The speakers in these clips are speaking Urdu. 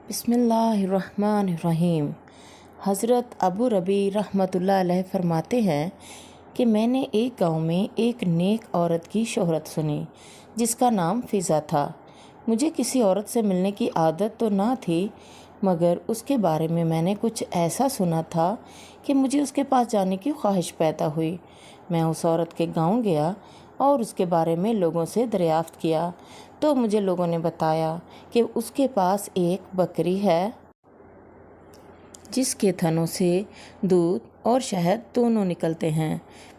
بسم اللہ الرحمن الرحیم۔ حضرت ابو ربی رحمۃ اللہ علیہ فرماتے ہیں کہ میں نے ایک گاؤں میں ایک نیک عورت کی شہرت سنی جس کا نام فضا تھا۔ مجھے کسی عورت سے ملنے کی عادت تو نہ تھی، مگر اس کے بارے میں میں نے کچھ ایسا سنا تھا کہ مجھے اس کے پاس جانے کی خواہش پیدا ہوئی۔ میں اس عورت کے گاؤں گیا اور اس کے بارے میں لوگوں سے دریافت کیا تو مجھے لوگوں نے بتایا کہ اس کے پاس ایک بکری ہے جس کے تھنوں سے دودھ اور شہد دونوں نکلتے ہیں۔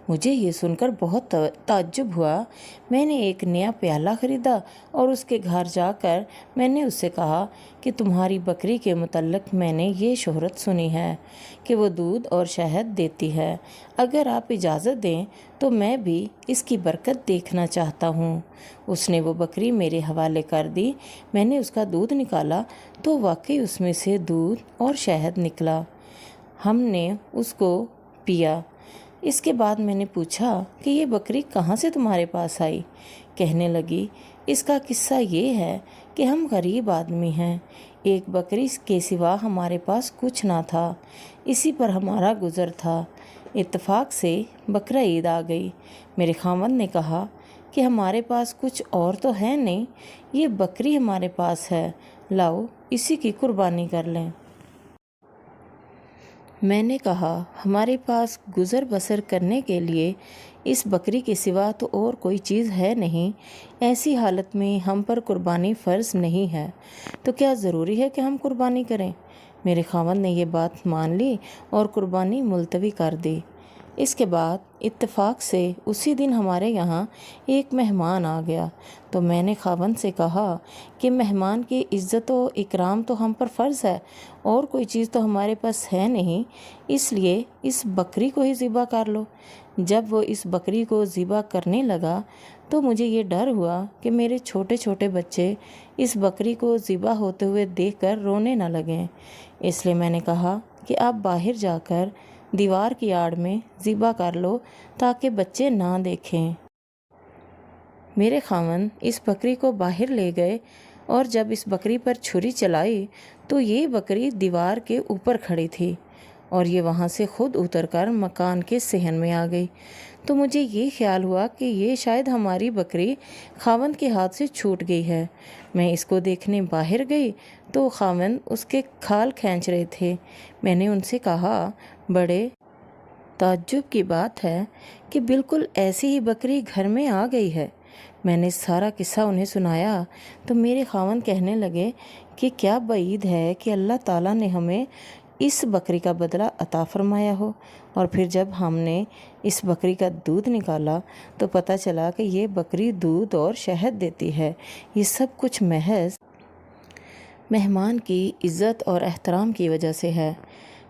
مجھے یہ سن کر بہت تعجب ہوا۔ میں نے ایک نیا پیالہ خریدا اور اس کے گھر جا کر میں نے اس سے کہا کہ تمہاری بکری کے متعلق میں نے یہ شہرت سنی ہے کہ وہ دودھ اور شہد دیتی ہے۔ اگر آپ اجازت دیں تو میں بھی اس کی برکت دیکھنا چاہتا ہوں۔ اس نے وہ بکری میرے حوالے کر دی۔ میں نے اس کا دودھ نکالا تو واقعی اس میں سے دودھ اور شہد نکلا۔ ہم نے اس کو پیا۔ اس کے بعد میں نے پوچھا کہ یہ بکری کہاں سے تمہارے پاس آئی؟ کہنے لگی، اس کا قصہ یہ ہے کہ ہم غریب آدمی ہیں، ایک بکری کے سوا ہمارے پاس کچھ نہ تھا، اسی پر ہمارا گزر تھا۔ اتفاق سے بقرہ عید آ گئی۔ میرے خاوند نے کہا کہ ہمارے پاس کچھ اور تو ہے نہیں، یہ بکری ہمارے پاس ہے، لاؤ اسی کی قربانی کر لیں۔ میں نے کہا، ہمارے پاس گزر بسر کرنے کے لیے اس بکری کے سوا تو اور کوئی چیز ہے نہیں، ایسی حالت میں ہم پر قربانی فرض نہیں ہے، تو کیا ضروری ہے کہ ہم قربانی کریں؟ میرے خاوند نے یہ بات مان لی اور قربانی ملتوی کر دی۔ اس کے بعد اتفاق سے اسی دن ہمارے یہاں ایک مہمان آ گیا تو میں نے خاوند سے کہا کہ مہمان کی عزت و اکرام تو ہم پر فرض ہے اور کوئی چیز تو ہمارے پاس ہے نہیں، اس لیے اس بکری کو ہی ذبح کر لو۔ جب وہ اس بکری کو ذبح کرنے لگا تو مجھے یہ ڈر ہوا کہ میرے چھوٹے چھوٹے بچے اس بکری کو ذبح ہوتے ہوئے دیکھ کر رونے نہ لگیں، اس لیے میں نے کہا کہ آپ باہر جا کر دیوار کی آڑ میں ذبح کر لو تاکہ بچے نہ دیکھیں۔ میرے خاوند اس بکری کو باہر لے گئے اور جب اس بکری پر چھری چلائی تو یہ بکری دیوار کے اوپر کھڑی تھی اور یہ وہاں سے خود اتر کر مکان کے صحن میں آ گئی، تو مجھے یہ خیال ہوا کہ یہ شاید ہماری بکری خاوند کے ہاتھ سے چھوٹ گئی ہے۔ میں اس کو دیکھنے باہر گئی تو خاوند اس کے کھال کھینچ رہے تھے۔ میں نے ان سے کہا، بڑے تعجب کی بات ہے کہ بالکل ایسی ہی بکری گھر میں آ گئی ہے۔ میں نے سارا قصہ انہیں سنایا تو میرے خاوند کہنے لگے کہ کیا بعید ہے کہ اللہ تعالیٰ نے ہمیں اس بکری کا بدلہ عطا فرمایا ہو، اور پھر جب ہم نے اس بکری کا دودھ نکالا تو پتہ چلا کہ یہ بکری دودھ اور شہد دیتی ہے۔ یہ سب کچھ محض مہمان کی عزت اور احترام کی وجہ سے ہے۔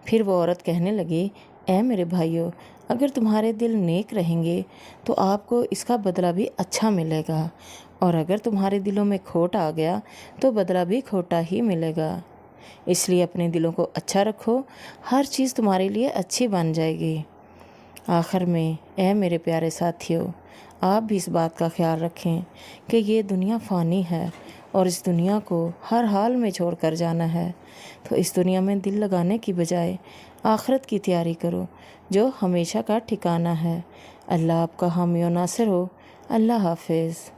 پھر وہ عورت کہنے لگی، اے میرے بھائیو، اگر تمہارے دل نیک رہیں گے تو آپ کو اس کا بدلہ بھی اچھا ملے گا، اور اگر تمہارے دلوں میں کھوٹ آ گیا تو بدلہ بھی کھوٹا ہی ملے گا۔ اس لیے اپنے دلوں کو اچھا رکھو، ہر چیز تمہارے لیے اچھی بن جائے گی۔ آخر میں اے میرے پیارے ساتھیو، آپ بھی اس بات کا خیال رکھیں کہ یہ دنیا فانی ہے اور اس دنیا کو ہر حال میں چھوڑ کر جانا ہے، تو اس دنیا میں دل لگانے کی بجائے آخرت کی تیاری کرو جو ہمیشہ کا ٹھکانہ ہے۔ اللہ آپ کا حامی و ناصر ہو۔ اللہ حافظ۔